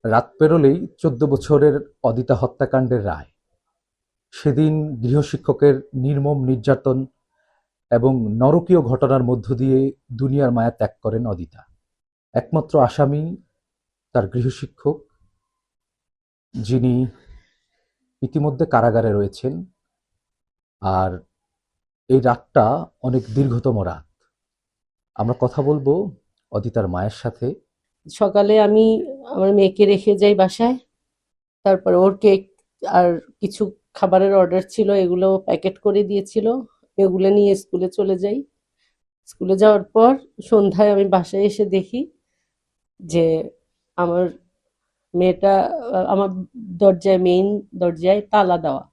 রাত পেরোলেই ১৪ বছরের অদিতা হত্যাকাণ্ডের রায়। সেদিন গৃহশিক্ষকের নির্মম নির্যাতন এবং নরকীয় ঘটনার মধ্য দিয়ে দুনিয়ার মায়া ত্যাগ করেন অদিতা। একমাত্র আসামি তার গৃহশিক্ষক, যিনি ইতিমধ্যে কারাগারে রয়েছেন। আর এই রাতটা অনেক দীর্ঘতম রাত। আমরা কথা বলবো অদিতার মায়ের সাথে। সকালে আমি আমার মেয়েকে রেখে যাই বাসায়। তারপরে ওর কেক আর কিছু খাবারের অর্ডার ছিল, এগুলো প্যাকেট করে দিয়েছিল। এগুলো নিয়ে স্কুলে চলে যাই। স্কুলে যাওয়ার পর সন্ধ্যায় আমি বাসায় এসে দেখি যে আমার মেয়েটা আমার দরজায়, মেইন দরজায় তালা দেওয়া।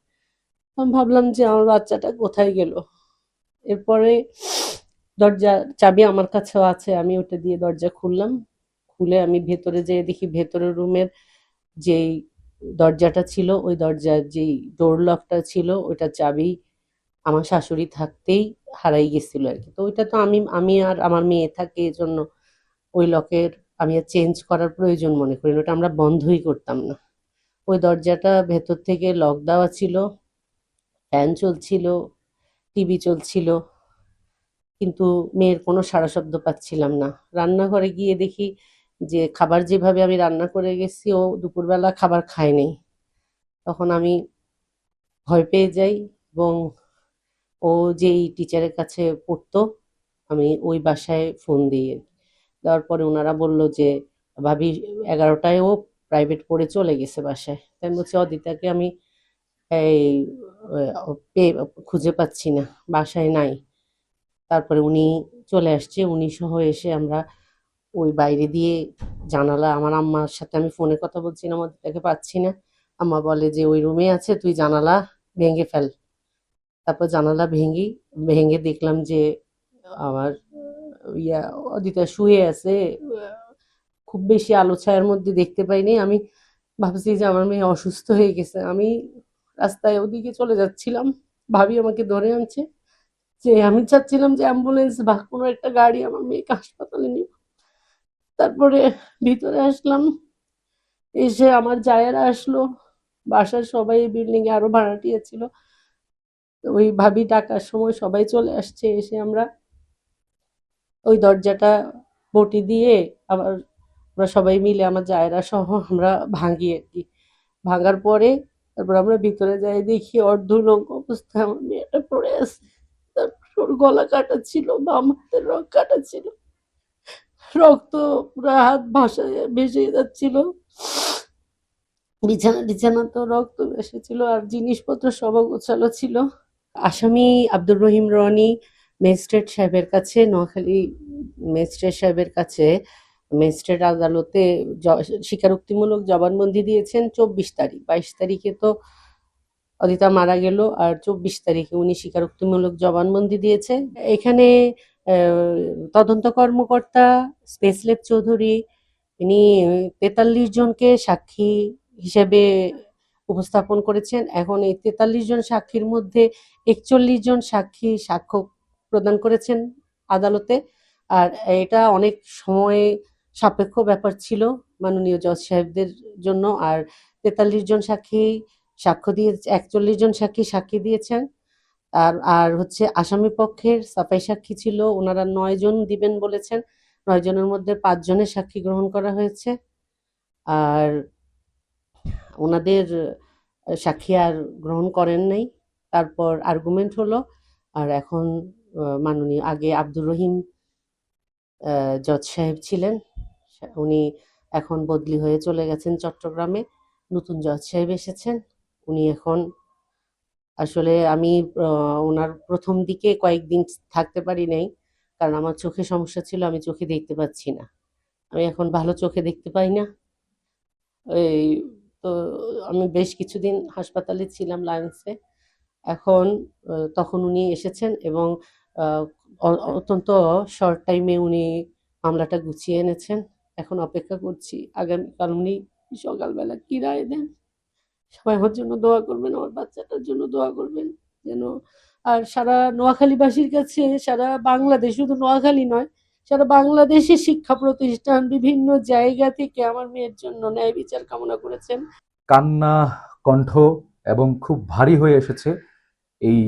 আমি ভাবলাম যে আমার বাচ্চাটা কোথায় গেল। এরপরে দরজার চাবি আমার কাছেও আছে, আমি ওটা দিয়ে দরজা খুললাম। খুলে আমি ভেতরে যেয়ে দেখি ভেতরের রুমের যেই দরজাটা ছিল, ওই দরজার যেই ডোর লকটা ছিল ওইটার চাবি আমার শাশুড়ি থাকতেই হারাই গেছিল আর কি। তো ওইটা তো আমি আমি আর আমার মেয়ে থাকে, এজন্য ওই লকের আমি আর চেঞ্জ করার প্রয়োজন মনে করি না, ওটা আমরা বন্ধই করতাম না। ওই দরজাটা ভেতর থেকে লক দেওয়া ছিল, ফ্যান চলছিল, টিভি চলছিল, কিন্তু মেয়ের কোনো সাড়া শব্দ পাচ্ছিলাম না। রান্নাঘরে গিয়ে দেখি যে খাবার যেভাবে আমি রান্না করে গেছি, ও দুপুরবেলা খাবার খায়নি। তখন আমি ভয় পেয়ে যাই এবং ও যেই টিচারের কাছে পড়তো, আমি ওই বাসায় ফোন দিই। দেওয়ার পরে ওনারা বলল যে ভাবি 11টায় ও প্রাইভেট পড়ে চলে গেছে বাসায়। তাই আমি বলছি অদিতাকে আমি এই পেয়ে খুঁজে পাচ্ছি না, বাসায় নাই। তারপরে উনি চলে আসছে, উনি সহ এসে আমরা ওই বাইরে দিয়ে জানালা, আমার আম্মার সাথে আমি ফোনে কথা বলছিলাম, অদিতাকে পাচ্ছি না। আম্মা বলে যে ওই রুমে আছে, তুই জানালা ভেঙে ফেল। তারপর জানালা ভেঙে দেখলাম যে আমার ইয়া অদিতা শুয়ে আছে। খুব বেশি আলো ছায়ার মধ্যে দেখতে পাইনি। আমি ভাবছি যে আমার মেয়ে অসুস্থ হয়ে গেছে। আমি রাস্তায় ওদিকে চলে যাচ্ছিলাম, ভাবি আমাকে ধরে আনছে, যে আমি চাচ্ছিলাম যে অ্যাম্বুলেন্স বা কোনো একটা গাড়ি আমার মেয়েকে হাসপাতালে নিয়ে। তারপরে ভিতরে আসলাম, এসে আমার জায়েরা আসলো, বাসার সবাই, বিল্ডিং এ আরো ভাড়াটিয়া ছিল। ওই ভাবি ডাকার সময় সবাই চলে আসছে। এসে আমরা ওই দরজাটা বটি দিয়ে আবার আমরা সবাই মিলে, আমার জায়েরা সহ আমরা ভাঙি আর কি। ভাঙার পরে তারপর আমরা ভিতরে যাই, দেখি অর্ধউলঙ্গ অবস্থায় আমার মেয়েটা পড়ে আছে। তারপর ওর গলা কাটা ছিল, বাম হাতের রক কাটা ছিল, রক্ত পুরো হাত ভাসায় ভেসে যাচ্ছিল। বিছানা টিছানা তো রক্ত এসেছিল, আর জিনিসপত্র সব গোছালো ছিল। আসামি আব্দুর রহিম রনি ম্যাজিস্ট্রেট সাহেবের কাছে, নোয়াখালী ম্যাজিস্ট্রেট সাহেবের কাছে ম্যাজিস্ট্রেট আদালতে স্বীকারোক্তিমূলক জবানবন্দি দিয়েছেন 24 তারিখ। 22 তারিখে তো অদিতা মারা গেল, আর 24 তারিখে উনি স্বীকারোক্তিমূলক জবানবন্দি দিয়েছে। এখানে তদন্ত কর্মকর্তা স্পেসলেভ চৌধুরী, ইনি 43 জনকে সাক্ষী হিসেবে উপস্থাপন করেছেন। এখন এই 43 জন সাক্ষীর মধ্যে 41 জন সাক্ষী সাক্ষ্য প্রদান করেছেন আদালতে। আর এটা অনেক সময় সাপেক্ষ ব্যাপার ছিল মাননীয় জজ সাহেবদের জন্য। আর 43 জন সাক্ষী সাক্ষ্য দিয়ে 41 জন সাক্ষী সাক্ষী দিয়েছেন। আর আর হচ্ছে আসামি পক্ষের সাফাই সাক্ষী ছিল, ওনারা 9 জন দিবেন বলেছেন। 9 জনের মধ্যে 5 জনের সাক্ষী গ্রহণ করা হয়েছে। আর ওনাদের সাক্ষী আর গ্রহণ করেন নাই। তারপর আর্গুমেন্ট হলো। আর এখন মাননীয়, আগে আব্দুর রহিম জজ সাহেব ছিলেন, উনি এখন বদলি হয়ে চলে গেছেন চট্টগ্রামে। নতুন জজ সাহেব এসেছেন। উনি এখন, আসলে আমি ওনার প্রথম দিকে কয়েকদিন থাকতে পারি নাই, কারণ আমার চোখে সমস্যা ছিল, আমি চোখে দেখতে পাচ্ছি না। আমি এখন ভালো চোখে দেখতে পাই না। এই তো আমি বেশ কিছুদিন হাসপাতালে ছিলাম লায়ন্সে। এখন তখন উনি এসেছেন এবং আহ, অত্যন্ত শর্ট টাইমে উনি মামলাটা গুছিয়ে এনেছেন। এখন অপেক্ষা করছি আগামীকাল উনি সকালবেলা কি রায় দেন। সবাই আমার জন্য দোয়া করবেন, আমার বাচ্চাটার জন্য দোয়া করবেন যেন। আর সারা নোয়াখালীবাসীর কাছে, সারা বাংলাদেশ, শুধু নোয়াখালী নয়, সারা বাংলাদেশে শিক্ষা প্রতিষ্ঠান বিভিন্ন জায়গা থেকে আমার মেয়ের জন্য ন্যায় বিচার কামনা করেছেন। কান্না কণ্ঠ এবং খুব ভারী হয়ে এসেছে এই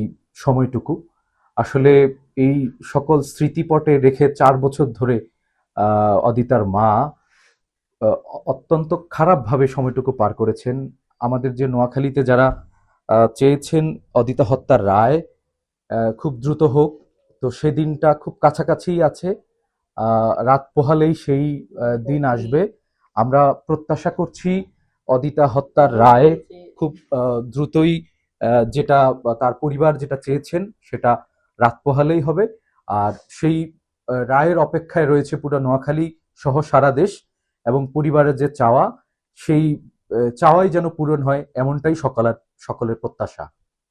সময়টুকু। আসলে এই সকল স্মৃতিপটে রেখে 4 বছর ধরে অদিতার মা অত্যন্ত খারাপভাবে সময়টুকু পার করেছেন। আমাদের যে নোয়াখালীতে যারা চেয়েছেন অদিতা হত্যার রায় খুব দ্রুত হোক, তো সেদিনটা খুব কাছাকাছিই আছে। রাত পোহালেই সেই দিন আসবে। আমরা প্রত্যাশা করছি অদিতা হত্যার রায় খুব দ্রুতই, যেটা তার পরিবার যেটা চেয়েছেন সেটা রাত পোহালেই হবে। আর সেই রায়ের অপেক্ষায় রয়েছে পুরো নোয়াখালী সহ সারা দেশ, এবং পরিবারের যে চাওয়া সেই চাওয়াই যেন পূরণ হয়, এমনটাই সকলের প্রত্যাশা।